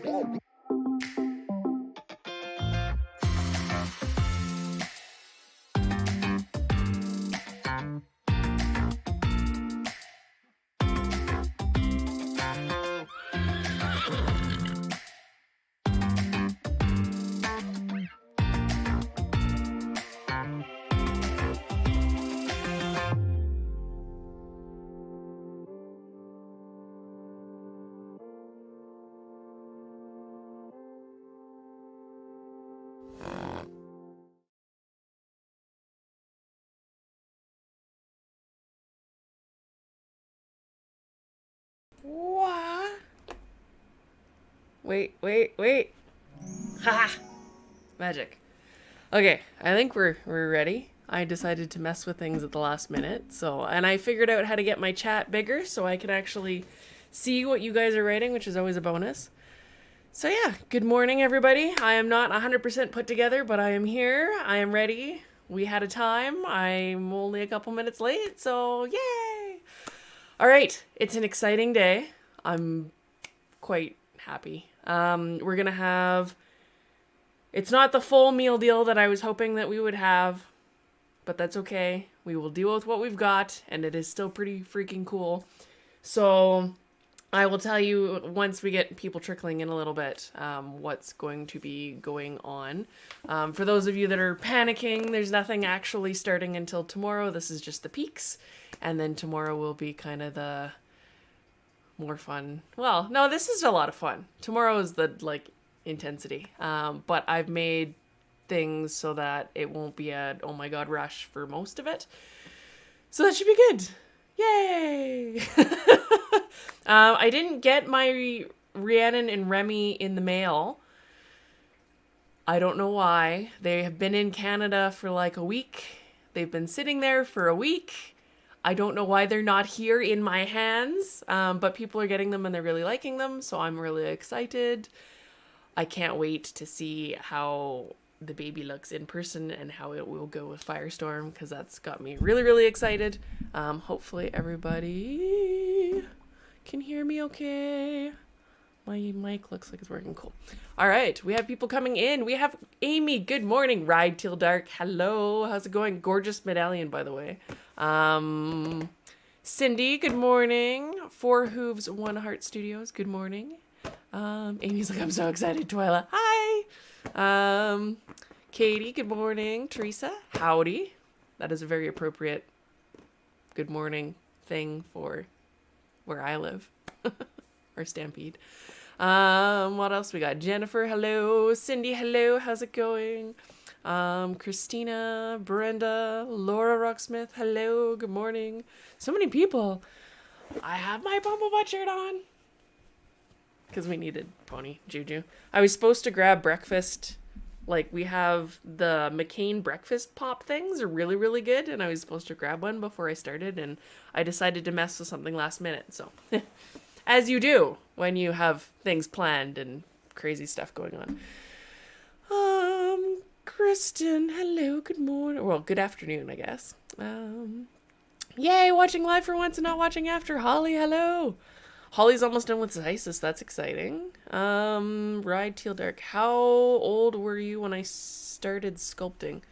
What? Wait. Haha. Magic. Okay, I think we're ready. I decided to mess with things at the last minute, and I figured out how to get my chat bigger so I can actually see what you guys are writing, which is always a bonus. So yeah, good morning everybody. I am not 100% put together, but I am here. I am ready. We had a time. I'm only a couple minutes late, so yay! All right, it's an exciting day. I'm quite happy. We're gonna have. It's not the full meal deal that I was hoping that we would have, but that's okay. We will deal with what we've got, and it is still pretty freaking cool. So I will tell you once we get people trickling in a little bit what's going to be going on. For those of you that are panicking, there's nothing actually starting until tomorrow. This is just the peaks, and then tomorrow will be kind of the more fun. Well, no, this is a lot of fun. Tomorrow is the intensity. But I've made things so that it won't be a oh my god rush for most of it. So that should be good. Yay! I didn't get my Rhiannon and Remy in the mail. I don't know why. They have been in Canada for like a week. They've been sitting there for a week. I don't know why they're not here in my hands, but people are getting them and they're really liking them, so I'm really excited. I can't wait to see how the baby looks in person and how it will go with Firestorm, because that's got me really, really excited. Hopefully everybody can hear me okay. My mic looks like it's working. Cool. All right, we have people coming in. We have Amy. Good morning. Ride Till Dark. Hello. How's it going? Gorgeous medallion, by the way. Cindy. Good morning. Four Hooves, One Heart Studios. Good morning. Amy's like, I'm so excited. Twyla. Hi. Katie. Good morning. Teresa. Howdy. That is a very appropriate good morning thing for where I live. Or Stampede. What else we got? Jennifer, hello. Cindy, hello. How's it going? Christina, Brenda, Laura Rocksmith, hello. Good morning. So many people. I have my Bumblebutt shirt on. Because we needed Pony Juju. I was supposed to grab breakfast. Like, we have the McCain breakfast pop things are really, really good. And I was supposed to grab one before I started. And I decided to mess with something last minute. So, as you do when you have things planned and crazy stuff going on. Kristen, hello, good morning. Well, good afternoon, I guess. Yay, watching live for once and not watching after. Holly, hello. Holly's almost done with Isis. That's exciting. Ride Teal Dark. How old were you when I started sculpting?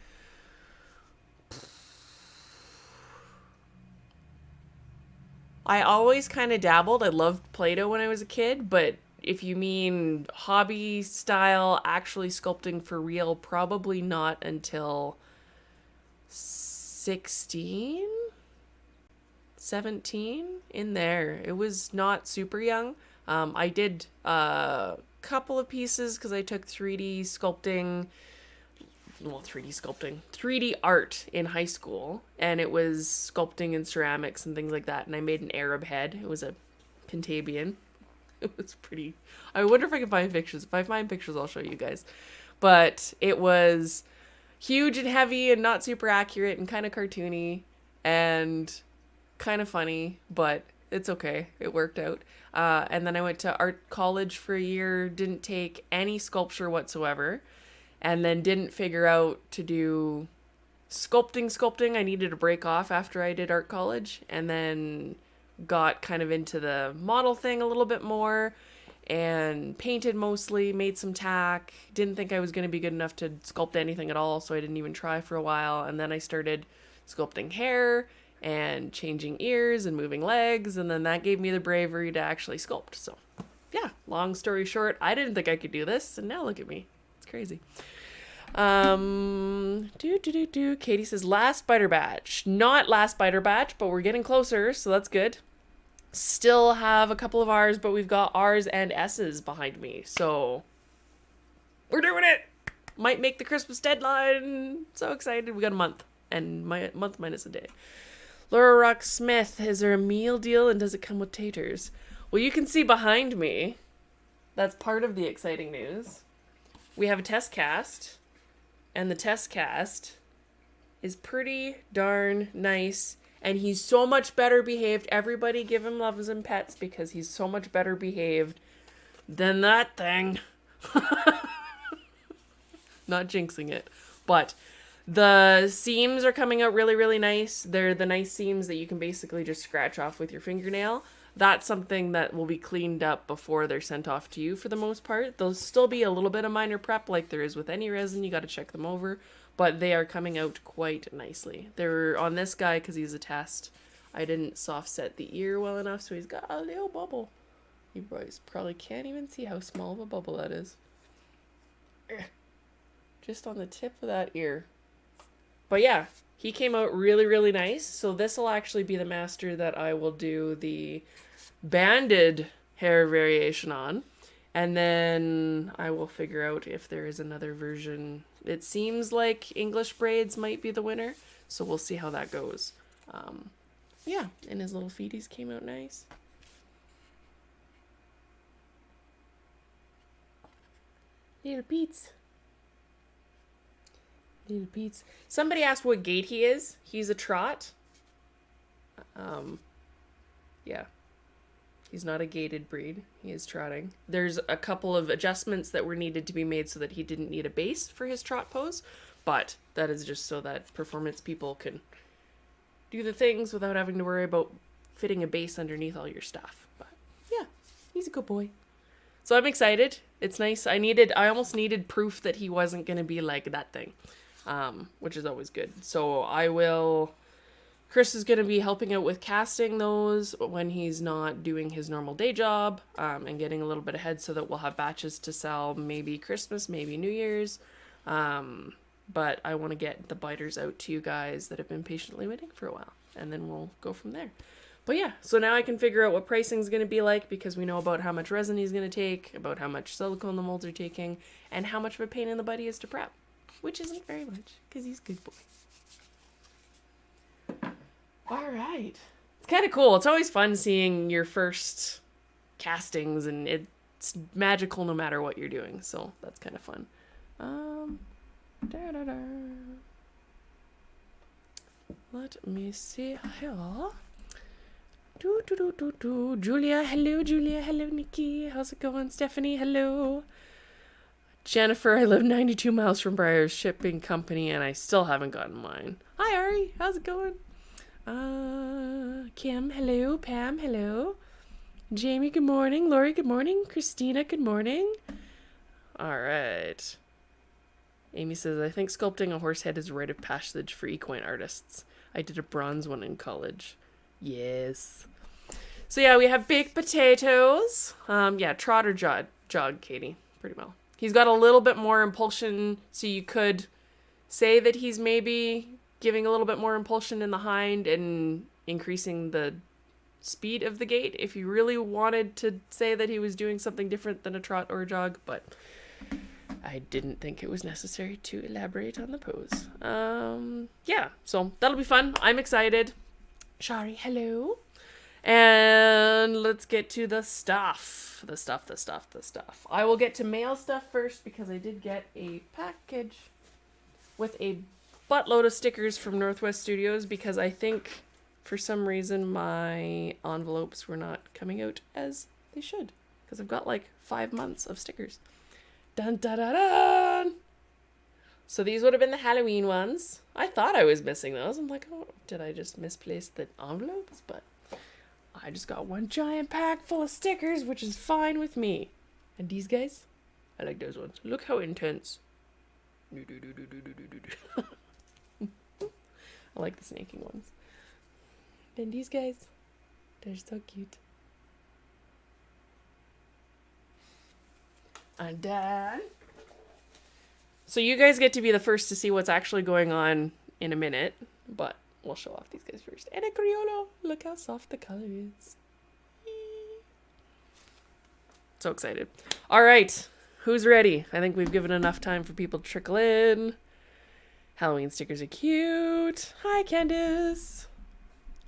I always kind of dabbled. I loved Play-Doh when I was a kid, but if you mean hobby style, actually sculpting for real, probably not until 16? 17 in there. It was not super young. I did a couple of pieces because I took 3D art in high school, and it was sculpting in ceramics and things like that. And I made an Arab head. It was a Pentabian. It was pretty. I wonder if I can find pictures. If I find pictures, I'll show you guys. But it was huge and heavy and not super accurate and kind of cartoony and kind of funny, but it's okay. It worked out. And then I went to art college for a year, didn't take any sculpture whatsoever, and then didn't figure out to do sculpting. I needed a break off after I did art college, and then got kind of into the model thing a little bit more, and painted mostly, made some tack. Didn't think I was going to be good enough to sculpt anything at all, so I didn't even try for a while. And then I started sculpting hair and changing ears and moving legs, and then that gave me the bravery to actually sculpt. So yeah, long story short, I didn't think I could do this, and now look at me. It's crazy. Katie says last biter batch. Not last biter batch, but we're getting closer, so that's good. Still have a couple of R's, but we've got R's and S's behind me, so we're doing it. Might make the Christmas deadline. So excited. We got a month, and my month minus a day. Laura Rock Smith, is there a meal deal, and does it come with taters? Well, you can see behind me. That's part of the exciting news. We have a test cast, and the test cast is pretty darn nice. And he's so much better behaved. Everybody give him loves and pets because he's so much better behaved than that thing. Not jinxing it. But the seams are coming out really, really nice. They're the nice seams that you can basically just scratch off with your fingernail. That's something that will be cleaned up before they're sent off to you for the most part. There'll still be a little bit of minor prep like there is with any resin. You got to check them over. But they are coming out quite nicely. They're on this guy because he's a test. I didn't soft set the ear well enough, so he's got a little bubble. You boys probably can't even see how small of a bubble that is. Just on the tip of that ear. But yeah, he came out really, really nice. So this will actually be the master that I will do the banded hair variation on. And then I will figure out if there is another version. It seems like English braids might be the winner, so we'll see how that goes. Yeah, and his little feeties came out nice. Little Pete's. Little Pete's. Somebody asked what gait he is. He's a trot. Yeah. He's not a gaited breed. He is trotting. There's a couple of adjustments that were needed to be made so that he didn't need a base for his trot pose. But that is just so that performance people can do the things without having to worry about fitting a base underneath all your stuff. But yeah, he's a good boy. So I'm excited. It's nice. I almost needed proof that he wasn't going to be like that thing, which is always good. So Chris is going to be helping out with casting those when he's not doing his normal day job, and getting a little bit ahead so that we'll have batches to sell maybe Christmas, maybe New Year's. But I want to get the biters out to you guys that have been patiently waiting for a while, and then we'll go from there. But yeah, so now I can figure out what pricing is going to be like because we know about how much resin he's going to take, about how much silicone the molds are taking, and how much of a pain in the butt he is to prep, which isn't very much because he's a good boy. All right. It's kind of cool. It's always fun seeing your first castings, and it's magical no matter what you're doing. So that's kind of fun. Let me see here. Julia, hello, Julia. Hello, Nikki. How's it going? Stephanie, hello. Jennifer, I live 92 miles from Briar's Shipping Company, and I still haven't gotten mine. Hi, Ari. How's it going? Kim, hello. Pam, hello. Jamie, good morning. Lori, good morning. Christina, good morning. All right. Amy says, I think sculpting a horse head is a rite of passage for equine artists. I did a bronze one in college. Yes. So yeah, we have baked potatoes. Yeah, trot or jog, Katie. Pretty well. He's got a little bit more impulsion, so you could say that he's maybe giving a little bit more impulsion in the hind and increasing the speed of the gait if you really wanted to say that he was doing something different than a trot or a jog, but I didn't think it was necessary to elaborate on the pose. Yeah, so that'll be fun. I'm excited. Shari, hello. And let's get to the stuff. The stuff. I will get to mail stuff first because I did get a package with a buttload of stickers from Northwest Studios because I think for some reason my envelopes were not coming out as they should because I've got like 5 months of stickers. Dun dun dun dun! So these would have been the Halloween ones. I thought I was missing those. I'm like, oh, did I just misplace the envelopes? But I just got one giant pack full of stickers, which is fine with me. And these guys, I like those ones. Look how intense. I like the snaking ones. And these guys, they're so cute. And then, so you guys get to be the first to see what's actually going on in a minute, but we'll show off these guys first. And a Criollo, look how soft the color is. So excited. All right, who's ready? I think we've given enough time for people to trickle in. Halloween stickers are cute. Hi, Candace.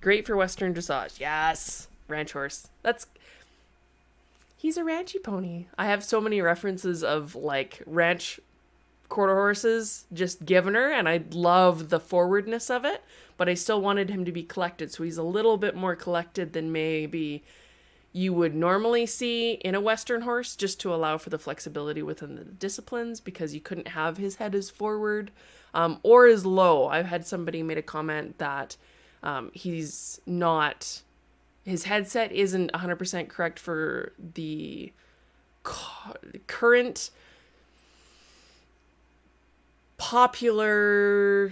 Great for Western dressage. Yes. Ranch horse. He's a ranchy pony. I have so many references of like ranch quarter horses just given her, and I love the forwardness of it, but I still wanted him to be collected. So he's a little bit more collected than maybe you would normally see in a Western horse, just to allow for the flexibility within the disciplines, because you couldn't have his head as forward or as low. I've had somebody made a comment that he's not, his headset isn't 100% correct for the current popular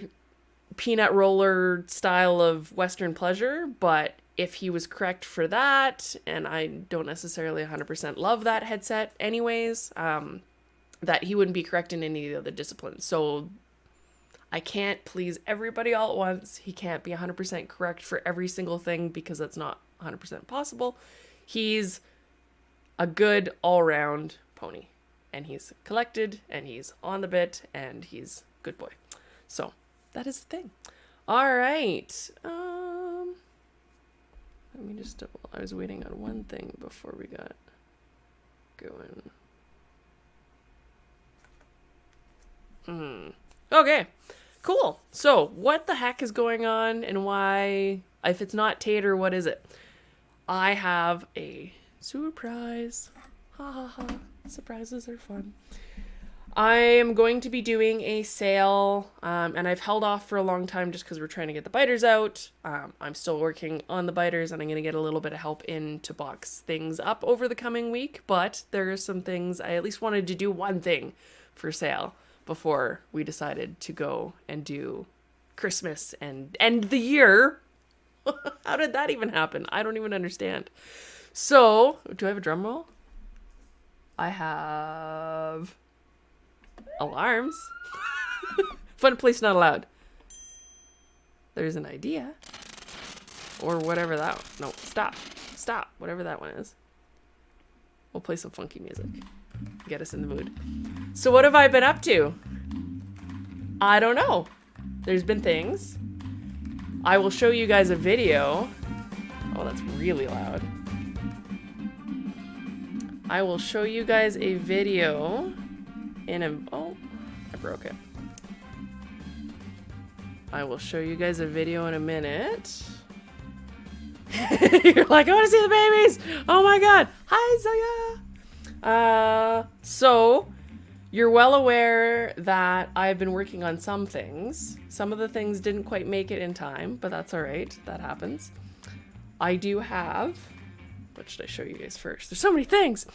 peanut roller style of Western pleasure, but if he was correct for that, and I don't necessarily 100% love that headset anyways, that he wouldn't be correct in any of the other disciplines. So I can't please everybody all at once. He can't be 100% correct for every single thing because that's not 100% possible. He's a good all-round pony, and he's collected, and he's on the bit, and he's a good boy. So that is the thing. All right. Let me just double. I was waiting on one thing before we got going. Okay. Cool. So, what the heck is going on, and why? If it's not Tater, what is it? I have a surprise. Ha ha ha. Surprises are fun. I am going to be doing a sale, and I've held off for a long time just because we're trying to get the biters out. I'm still working on the biters, and I'm going to get a little bit of help in to box things up over the coming week, but there are some things, I at least wanted to do one thing for sale before we decided to go and do Christmas and end the year. How did that even happen? I don't even understand. So, do I have a drum roll? I have alarms. Fun place not allowed. There's an idea. Or whatever that... No, stop. Stop. Whatever that one is. We'll play some funky music. Get us in the mood. So what have I been up to? I don't know. There's been things. I will show you guys a video. Oh, that's really loud. I will show you guys a video in a... Oh, I broke it. I will show you guys a video in a minute. You're like, I want to see the babies! Oh my god! Hi, Zoya! So, you're well aware that I've been working on some things. Some of the things didn't quite make it in time, but that's alright. That happens. I do have... What should I show you guys first? There's so many things!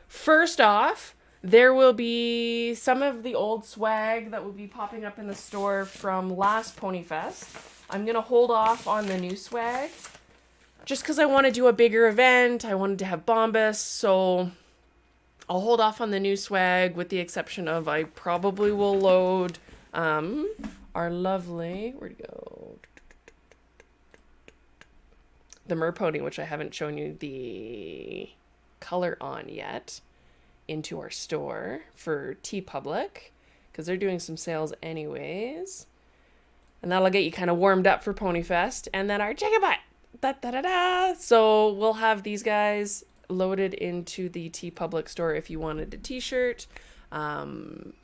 First off, there will be some of the old swag that will be popping up in the store from last Pony Fest. I'm going to hold off on the new swag just because I want to do a bigger event. I wanted to have Bombas, so I'll hold off on the new swag with the exception of I probably will load our lovely... Where'd it go? The Merpony, which I haven't shown you the color on yet, into our store for TeePublic because they're doing some sales anyways, and that'll get you kind of warmed up for Pony Fest. And then our Jacobite, so we'll have these guys loaded into the TeePublic store if you wanted a t-shirt, and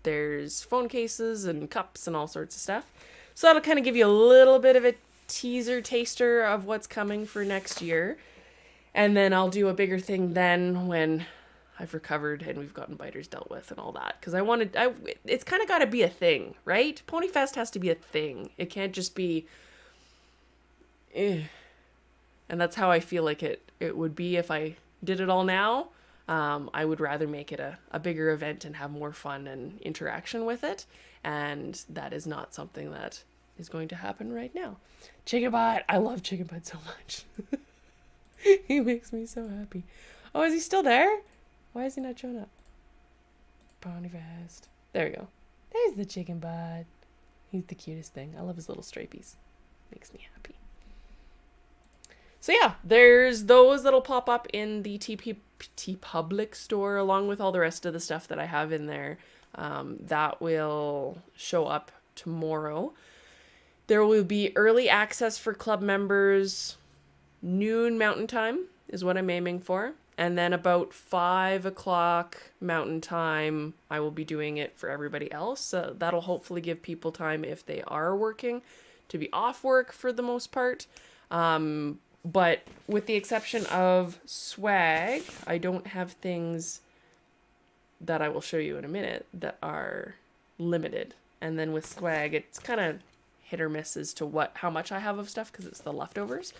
there's phone cases and cups and all sorts of stuff, so that'll kind of give you a little bit of a teaser taster of what's coming for next year. And then I'll do a bigger thing then when I've recovered and we've gotten biters dealt with and all that. Because it's kind of got to be a thing, right? Pony Fest has to be a thing. It can't just be... And that's how I feel like it would be if I did it all now. I would rather make it a bigger event and have more fun and interaction with it. And that is not something that is going to happen right now. Chicken Butt. I love Chicken Butt so much. He makes me so happy. Oh, is he still there? Why is he not showing up? Ponyfest. There we go. There's the Chicken Butt. He's the cutest thing. I love his little stripies. Makes me happy. So yeah, there's those that'll pop up in the TeePublic store along with all the rest of the stuff that I have in there. That will show up tomorrow. There will be early access for club members. Noon Mountain Time is what I'm aiming for. And then about 5 o'clock Mountain Time, I will be doing it for everybody else. So that'll hopefully give people time, if they are working, to be off work for the most part. But with the exception of swag, I don't have things that I will show you in a minute that are limited. And then with swag, it's kind of hit or miss as to how much I have of stuff because it's the leftovers.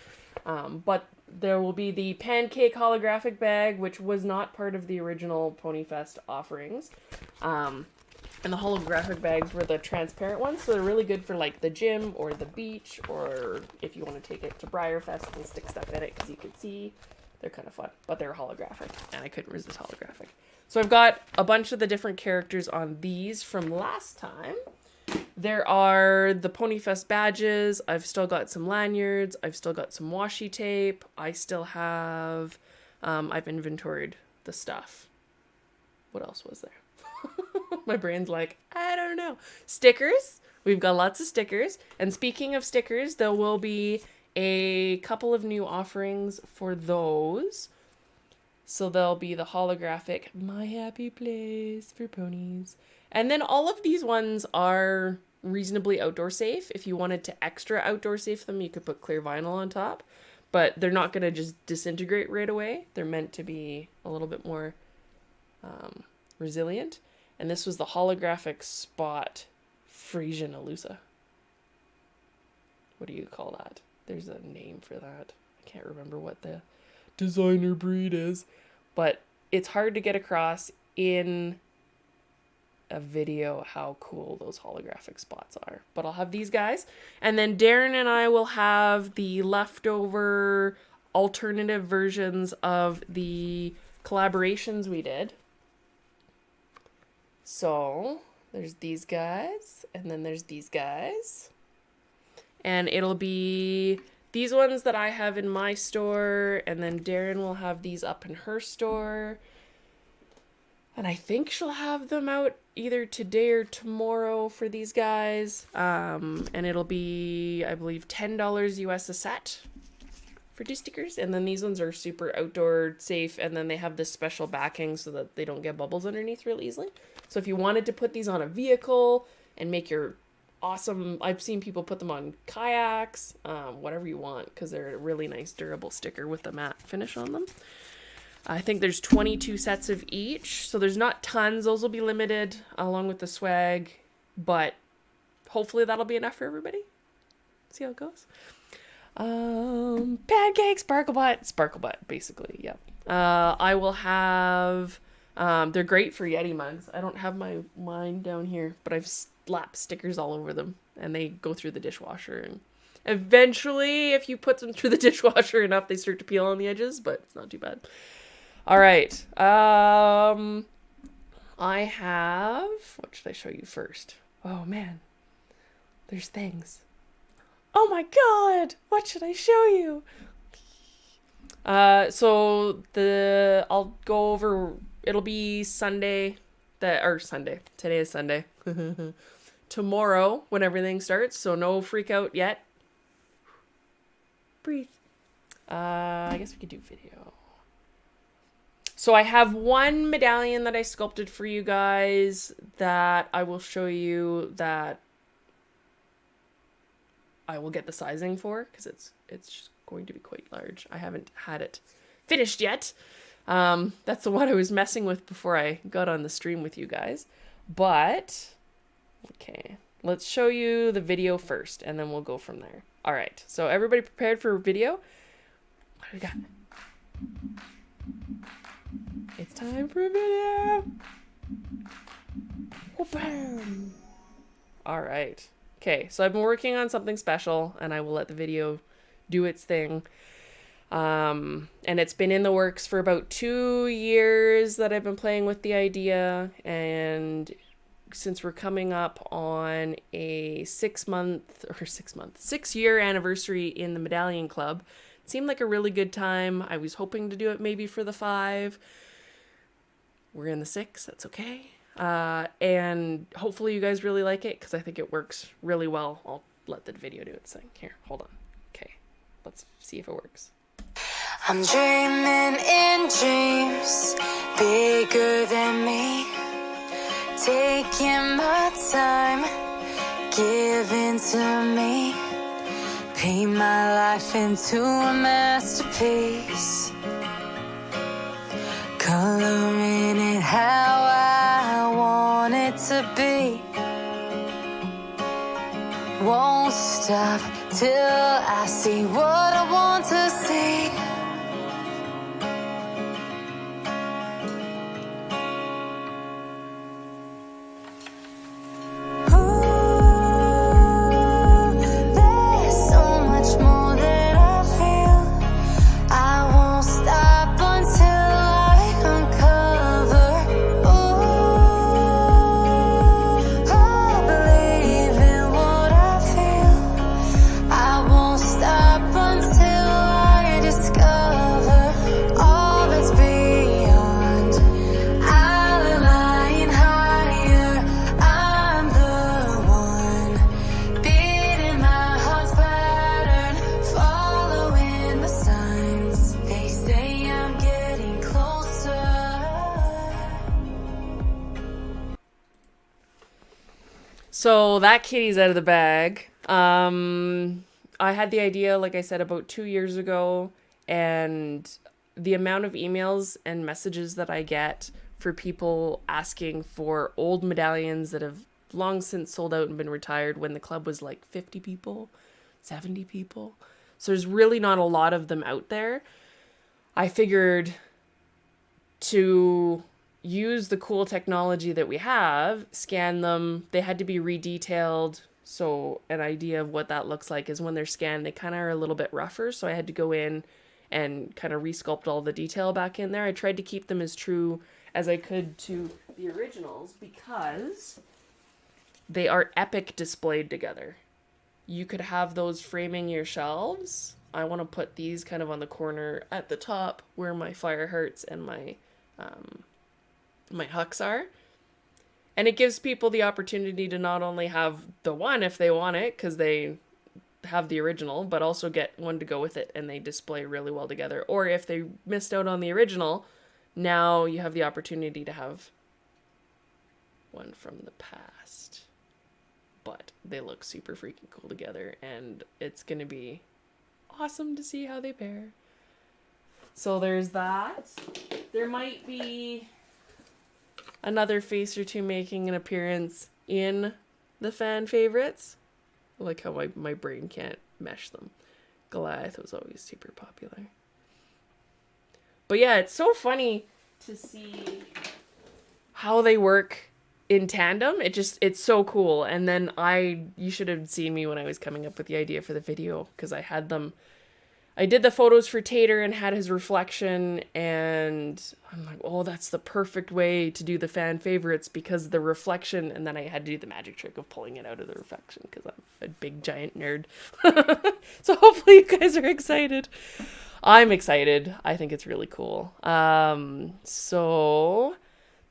But there will be the pancake holographic bag, which was not part of the original Ponyfest offerings. And the holographic bags were the transparent ones, so they're really good for like the gym or the beach, or if you want to take it to Briarfest and stick stuff in it because you can see. They're kind of fun, but they're holographic, and I couldn't resist holographic. So I've got a bunch of the different characters on these from last time. There are the Ponyfest badges. I've still got some lanyards. I've still got some washi tape. I still have, I've inventoried the stuff. What else was there? My brain's like, I don't know. Stickers. We've got lots of stickers. And speaking of stickers, there will be a couple of new offerings for those. So there'll be the holographic My Happy Place for ponies. And then all of these ones are reasonably outdoor safe. If you wanted to extra outdoor safe them, you could put clear vinyl on top. But they're not going to just disintegrate right away. They're meant to be a little bit more resilient. And this was the holographic spot Frisian Alusa. What do you call that? There's a name for that. I can't remember what the designer breed is. But it's hard to get across in a video how cool those holographic spots are. But I'll have these guys. And then Darren and I will have the leftover alternative versions of the collaborations we did. So there's these guys, and then there's these guys. And it'll be these ones that I have in my store, and then Darren will have these up in her store. And I think she'll have them out either today or tomorrow for these guys. And it'll be, I believe, $10 US a set for 2 stickers. And then these ones are super outdoor safe, and then they have this special backing so that they don't get bubbles underneath real easily. So if you wanted to put these on a vehicle and make your awesome, I've seen people put them on kayaks, whatever you want, because they're a really nice durable sticker with the matte finish on them. I think there's 22 sets of each, so there's not tons. Those will be limited along with the swag, but hopefully that'll be enough for everybody. See how it goes. Pancake, Sparklebutt, basically, yeah. I will have, they're great for Yeti mugs. I don't have mine down here, but I've slapped stickers all over them, and they go through the dishwasher, and eventually, if you put them through the dishwasher enough, they start to peel on the edges, but it's not too bad. All right. I have, what should I show you first? Oh man, there's things. Oh my God, what should I show you? So I'll go over, it'll be Sunday, today is Sunday. Tomorrow when everything starts, so no freak out yet. Breathe. I guess we could do video. So I have one medallion that I sculpted for you guys that I will show you that I will get the sizing for, because it's just going to be quite large. I haven't had it finished yet. That's the one I was messing with before I got on the stream with you guys. But, okay, let's show you the video first, and then we'll go from there. All right, so everybody prepared for video? What do we got? It's time for a video. Whoopam. All right. Okay, so I've been working on something special, and I will let the video do its thing. And it's been in the works for about 2 years that I've been playing with the idea, and since we're coming up on a 6-year anniversary in the Medallion Club, it seemed like a really good time. I was hoping to do it maybe for the 5. We're in the 6, that's okay. And hopefully you guys really like it, because I think it works really well. I'll let the video do its thing. Here, hold on. Okay, let's see if it works. I'm dreaming in dreams bigger than me, taking my time, giving to me, paint my life into a masterpiece, coloring it how I want it to be. Won't stop till I see what I want to see. So that kitty's out of the bag. I had the idea, like I said, about 2 years ago, and the amount of emails and messages that I get for people asking for old medallions that have long since sold out and been retired when the club was like 50 people, 70 people. So there's really not a lot of them out there. I figured to use the cool technology that we have, scan them. They had to be redetailed. So an idea of what that looks like is when they're scanned, they kind of are a little bit rougher. So I had to go in and kind of resculpt all the detail back in there. I tried to keep them as true as I could to the originals because they are epic displayed together. You could have those framing your shelves. I want to put these kind of on the corner at the top where my fire hearts and my hucks are. And it gives people the opportunity to not only have the one if they want it, because they have the original, but also get one to go with it and they display really well together. Or if they missed out on the original, now you have the opportunity to have one from the past. But they look super freaking cool together, and it's going to be awesome to see how they pair. So there's that. There might be another face or two making an appearance in the fan favorites. I like how my brain can't mesh them. Goliath was always super popular. But yeah, it's so funny to see how they work in tandem. It's so cool. And then you should have seen me when I was coming up with the idea for the video, because I did the photos for Tater and had his reflection, and I'm like, oh, that's the perfect way to do the fan favorites because the reflection, and then I had to do the magic trick of pulling it out of the reflection because I'm a big giant nerd. So hopefully you guys are excited. I'm excited. I think it's really cool. So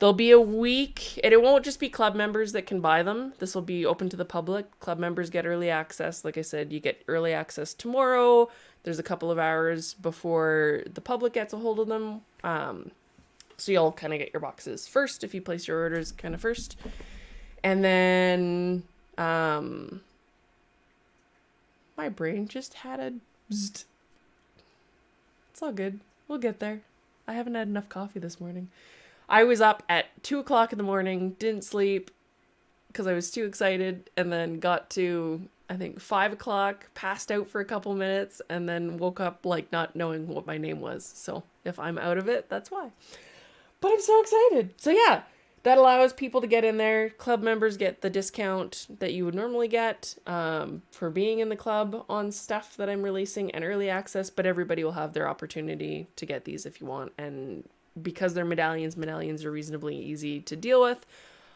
there'll be a week, and it won't just be club members that can buy them. This will be open to the public. Club members get early access. Like I said, you get early access tomorrow. There's a couple of hours before the public gets a hold of them. So you'll kind of get your boxes first if you place your orders kind of first. And then my brain just had a bzzzt. It's all good. We'll get there. I haven't had enough coffee this morning. I was up at 2 o'clock in the morning, didn't sleep because I was too excited, and then got to, I think, 5 o'clock, passed out for a couple minutes, and then woke up like not knowing what my name was. So If I'm out of it, that's why. But I'm so excited. So yeah, that allows people to get in there. Club members get the discount that you would normally get for being in the club on stuff that I'm releasing and early access, but everybody will have their opportunity to get these if you want. And because they're medallions are reasonably easy to deal with.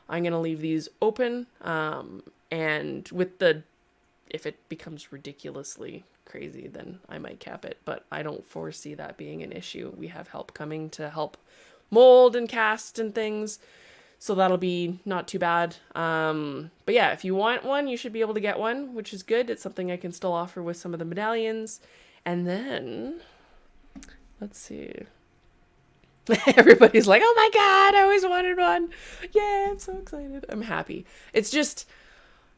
I'm going to leave these open. And with the, if it becomes ridiculously crazy, then I might cap it, but I don't foresee that being an issue. We have help coming to help mold and cast and things, so that'll be not too bad. But yeah, if you want one, you should be able to get one, which is good. It's something I can still offer with some of the medallions. And then, let's see. Everybody's like, oh my god, I always wanted one. Yeah, I'm so excited. I'm happy. It's just,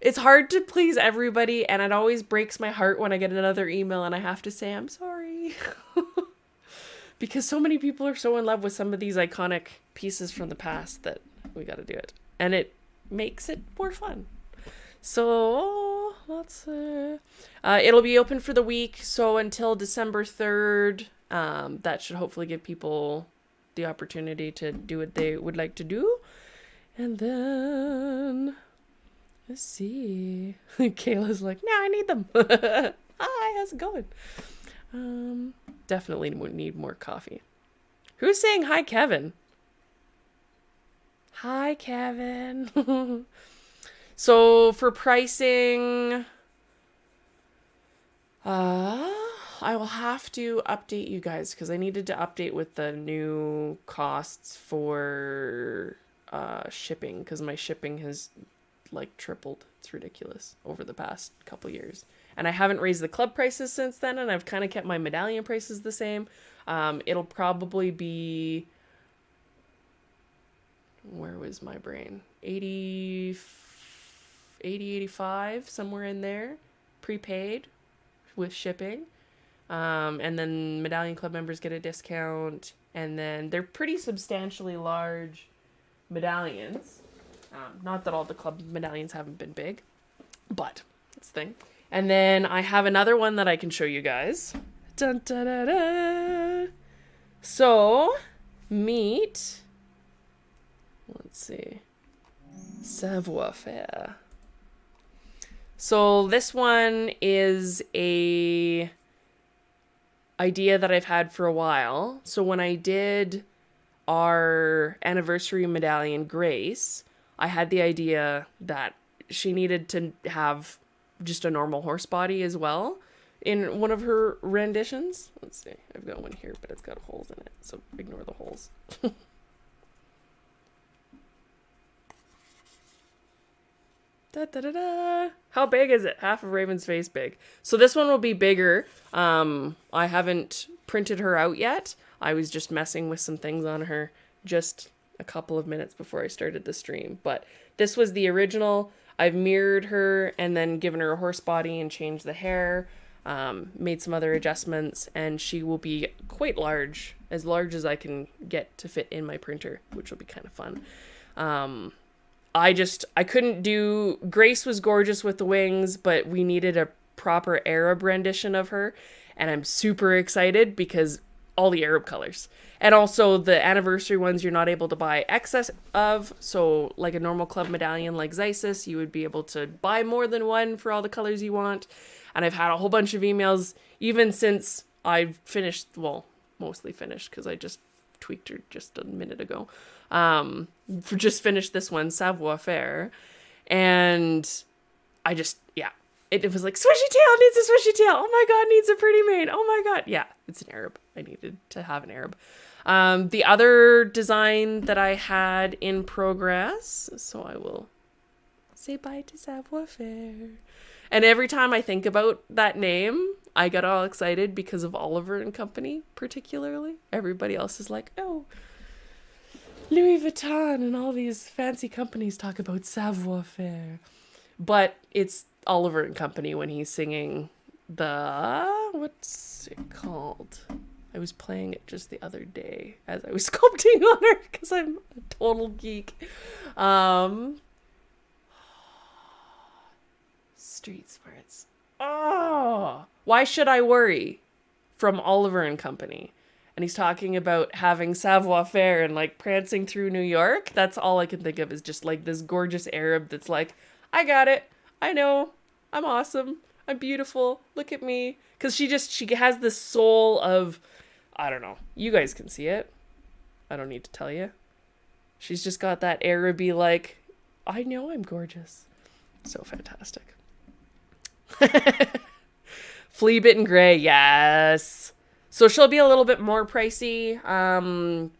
it's hard to please everybody, and it always breaks my heart when I get another email and I have to say I'm sorry. Because so many people are so in love with some of these iconic pieces from the past that we got to do it. And it makes it more fun. So, it'll be open for the week, so until December 3rd. That should hopefully give people the opportunity to do what they would like to do. And then, let's see. Kayla's like, no, I need them. Hi, how's it going? Definitely need more coffee. Who's saying hi, Kevin? Hi, Kevin. So for pricing, I will have to update you guys because I needed to update with the new costs for shipping, because my shipping has like tripled. It's ridiculous over the past couple years. And I haven't raised the club prices since then, and I've kind of kept my medallion prices the same. It'll probably be, where was my brain? 85, somewhere in there, prepaid with shipping. And then Medallion Club members get a discount, and then they're pretty substantially large medallions. Not that all the club medallions haven't been big, but that's the thing. And then I have another one that I can show you guys. Dun, da, da, da. So, meet, let's see, Savoir-Faire. So this one is a idea that I've had for a while. So when I did our anniversary medallion, Grace, I had the idea that she needed to have just a normal horse body as well in one of her renditions. Let's see, I've got one here, but it's got holes in it, so ignore the holes. Da, da, da, da. How big is it? Half of Raven's face big. So this one will be bigger. I haven't printed her out yet. I was just messing with some things on her just a couple of minutes before I started the stream. But this was the original. I've mirrored her and then given her a horse body and changed the hair. Made some other adjustments, and she will be quite large as I can get to fit in my printer, which will be kind of fun. I couldn't do, Grace was gorgeous with the wings, but we needed a proper Arab rendition of her, and I'm super excited because all the Arab colors. And also the anniversary ones you're not able to buy excess of, so like a normal club medallion like Xisis, you would be able to buy more than one for all the colors you want. And I've had a whole bunch of emails, even since I've finished, well, mostly finished, because I just tweaked her just a minute ago. Just finished this one, Savoir-Faire, and I just, yeah, it was like, swishy tail, needs a swishy tail, oh my god, needs a pretty mane, oh my god, yeah, it's an Arab, I needed to have an Arab. The other design that I had in progress, so I will say bye to Savoir-Faire. And every time I think about that name, I get all excited because of Oliver and Company, particularly. Everybody else is like, oh, Louis Vuitton and all these fancy companies talk about Savoir-Faire. But it's Oliver and Company when he's singing the, what's it called? I was playing it just the other day as I was sculpting on her because I'm a total geek. Street Smarts. Oh, Why Should I Worry from Oliver and Company. and he's talking about having savoir faire and like prancing through New York. That's all I can think of is just like this gorgeous Arab that's like, I got it. I know. I'm awesome. I'm beautiful. Look at me. Because she has this soul of, I don't know. You guys can see it. I don't need to tell you. She's just got that Araby like, I know I'm gorgeous. So fantastic. Flea Bitten Gray, yes. So she'll be a little bit more pricey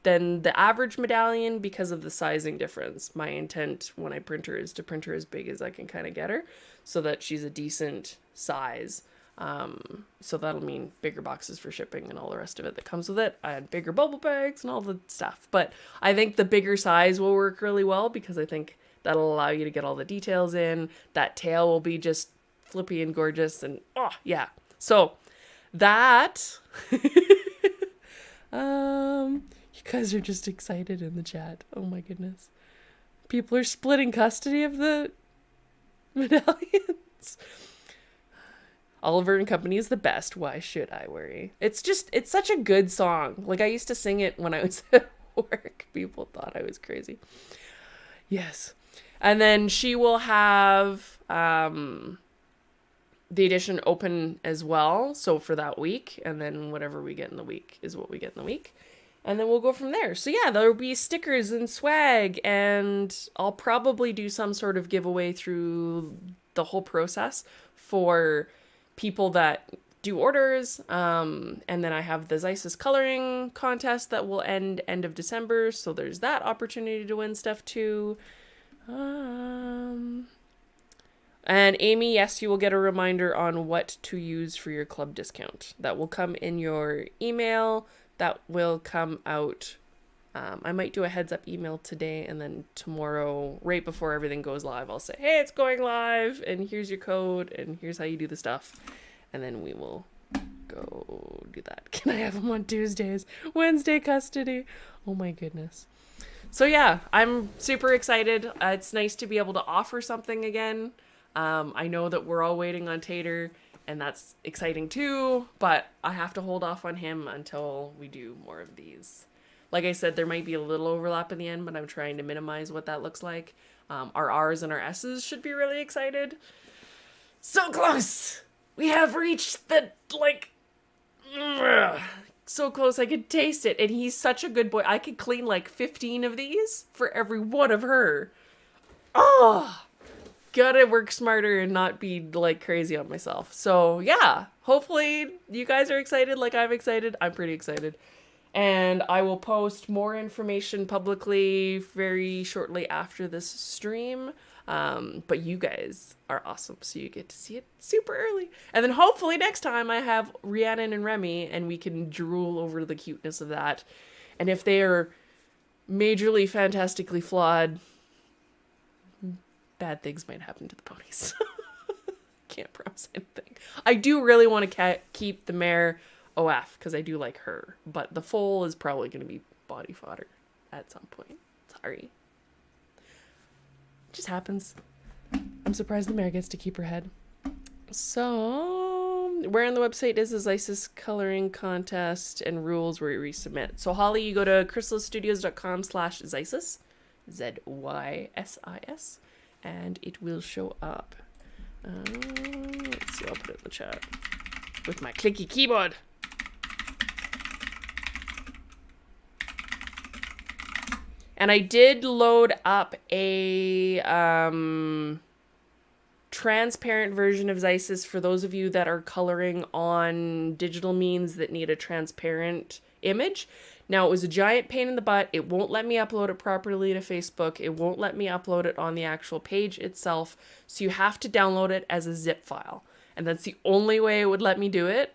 than the average medallion because of the sizing difference. My intent when I print her is to print her as big as I can kind of get her so that she's a decent size. So that'll mean bigger boxes for shipping and all the rest of it that comes with it. I had bigger bubble bags and all the stuff. But I think the bigger size will work really well because I think that'll allow you to get all the details in. That tail will be just flippy and gorgeous and oh yeah. So that you guys are just excited in the chat. Oh my goodness. People are splitting custody of the medallions. Oliver and Company is the best. Why should I worry? It's such a good song. Like I used to sing it when I was at work. People thought I was crazy. Yes. And then she will have the edition open as well, so for that week, and then whatever we get in the week is what we get in the week, and then we'll go from there. So yeah, there'll be stickers and swag, and I'll probably do some sort of giveaway through the whole process for people that do orders, and then I have the Zeiss coloring contest that will end of December, so there's that opportunity to win stuff too. And Amy, yes, you will get a reminder on what to use for your club discount. That will come in your email. That will come out. I might do a heads up email today, and then tomorrow, right before everything goes live, I'll say, hey, it's going live, and here's your code, and here's how you do the stuff. And then we will go do that. Can I have them on Tuesdays? Wednesday custody. Oh my goodness. So yeah, I'm super excited. It's nice to be able to offer something again. I know that we're all waiting on Tater, and that's exciting too, but I have to hold off on him until we do more of these. Like I said, there might be a little overlap in the end, but I'm trying to minimize what that looks like. Our R's and our S's should be really excited. So close! We have reached the, so close I could taste it, and he's such a good boy. I could clean 15 of these for every one of her. Oh! Gotta work smarter and not be crazy on myself. So yeah, hopefully you guys are excited like I'm excited. I'm pretty excited. And I will post more information publicly very shortly after this stream. But you guys are awesome, so you get to see it super early. And then hopefully next time I have Rhiannon and Remy and we can drool over the cuteness of that. And if they are majorly fantastically flawed, bad things might happen to the ponies. Can't promise anything. I do really want to keep the mare OF because I do like her, but the foal is probably going to be body fodder at some point. Sorry. It just happens. I'm surprised the mare gets to keep her head. So, where on the website is the Zeiss coloring contest and rules where you resubmit? So, Holly, you go to chrysalisstudios.com/Zeiss, ZYSIS, and it will show up. Let's see, I'll put it in the chat with my clicky keyboard. And I did load up a transparent version of Zeiss for those of you that are coloring on digital means that need a transparent image. Now, it was a giant pain in the butt. It won't let me upload it properly to Facebook. It won't let me upload it on the actual page itself. So you have to download it as a zip file. And that's the only way it would let me do it.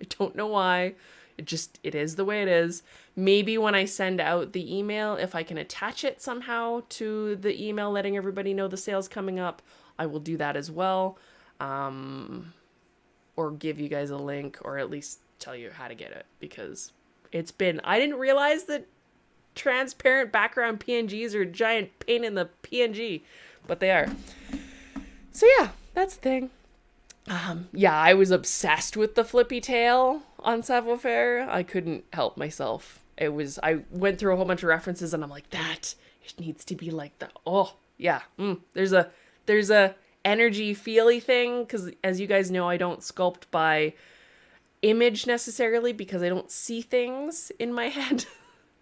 I don't know why. It is the way it is. Maybe when I send out the email, if I can attach it somehow to the email letting everybody know the sale's coming up, I will do that as well. Or give you guys a link, or at least tell you how to get it, because I didn't realize that transparent background PNGs are a giant pain in the PNG, but they are. So yeah, that's the thing. Yeah, I was obsessed with the flippy tail on Savoir Faire. I couldn't help myself. I went through a whole bunch of references and I'm like, that, it needs to be like that. Oh, yeah. There's a energy feely thing. Cause as you guys know, I don't sculpt by image necessarily because I don't see things in my head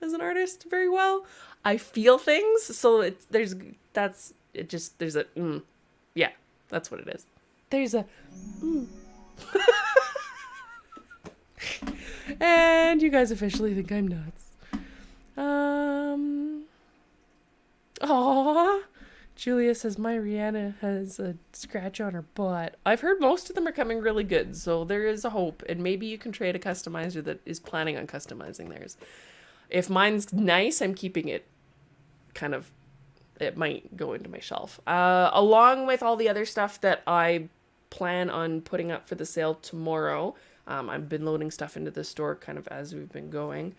as an artist very well. I feel things. So there's a, yeah, that's what it is. There's a, and you guys officially think I'm nuts. Aww. Julia says my Rihanna has a scratch on her butt. I've heard most of them are coming really good, so there is a hope, and maybe you can trade a customizer that is planning on customizing theirs. If mine's nice, I'm keeping it kind of, it might go into my shelf. Along with all the other stuff that I plan on putting up for the sale tomorrow. I've been loading stuff into the store kind of as we've been going.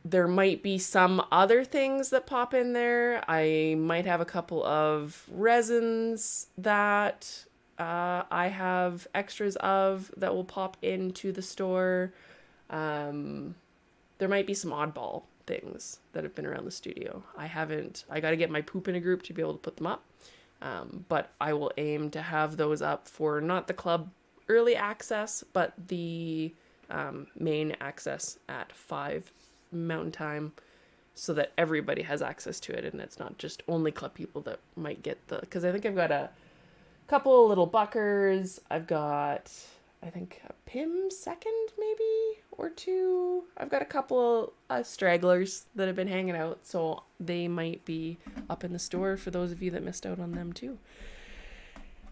There might be some other things that pop in there. I might have a couple of resins that I have extras of that will pop into the store. There might be some oddball things that have been around the studio. I got to get my poop in a group to be able to put them up. But I will aim to have those up for not the club early access, but the main access at 5 Mountain Time, so that everybody has access to it and it's not just only club people that might get because I think I've got a couple of little buckers. I've got, I think, a Pim second maybe or two. I've got a couple of stragglers that have been hanging out, so they might be up in the store for those of you that missed out on them too.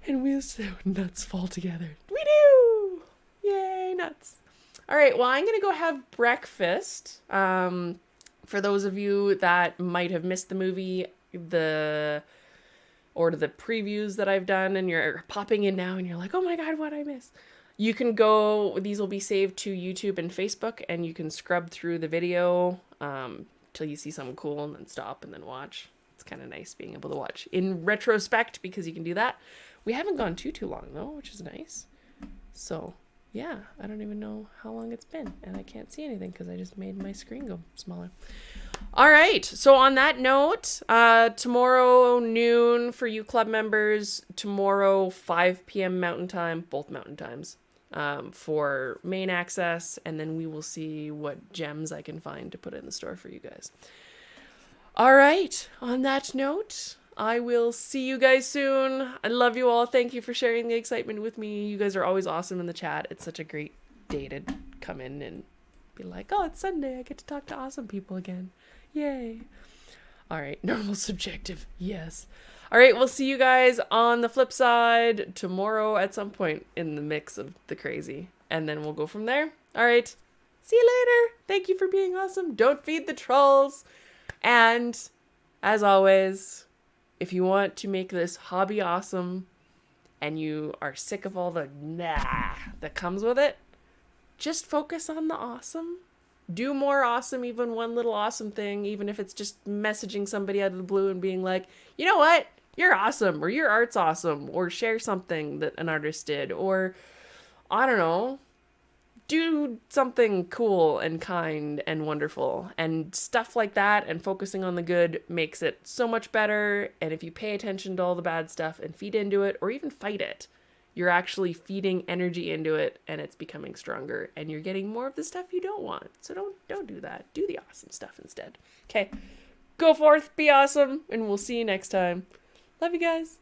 And we'll see nuts fall together. We do! Yay, nuts. All right, well, I'm going to go have breakfast. For those of you that might have missed the movie, the previews that I've done, and you're popping in now and you're like, oh my God, what I miss? You can go, these will be saved to YouTube and Facebook, and you can scrub through the video till you see something cool and then stop and then watch. It's kind of nice being able to watch in retrospect because you can do that. We haven't gone too long though, which is nice. So yeah, I don't even know how long it's been, and I can't see anything because I just made my screen go smaller. All right, so on that note, tomorrow noon for you club members, tomorrow 5 p.m. Mountain Time, both Mountain Times, for main access, and then we will see what gems I can find to put in the store for you guys. All right, on that note, I will see you guys soon. I love you all. Thank you for sharing the excitement with me. You guys are always awesome in the chat. It's such a great day to come in and be like, oh, it's Sunday. I get to talk to awesome people again. Yay. All right. Normal subjective. Yes. All right. We'll see you guys on the flip side tomorrow at some point in the mix of the crazy. And then we'll go from there. All right. See you later. Thank you for being awesome. Don't feed the trolls. And as always, if you want to make this hobby awesome and you are sick of all the that comes with it, just focus on the awesome. Do more awesome, even one little awesome thing, even if it's just messaging somebody out of the blue and being like, you know what? You're awesome, or your art's awesome, or share something that an artist did, or I don't know, do something cool and kind and wonderful, and stuff like that, and focusing on the good makes it so much better. And if you pay attention to all the bad stuff and feed into it, or even fight it, you're actually feeding energy into it, and it's becoming stronger, and you're getting more of the stuff you don't want. So don't do that. Do the awesome stuff instead. Okay, go forth, be awesome, and we'll see you next time. Love you guys.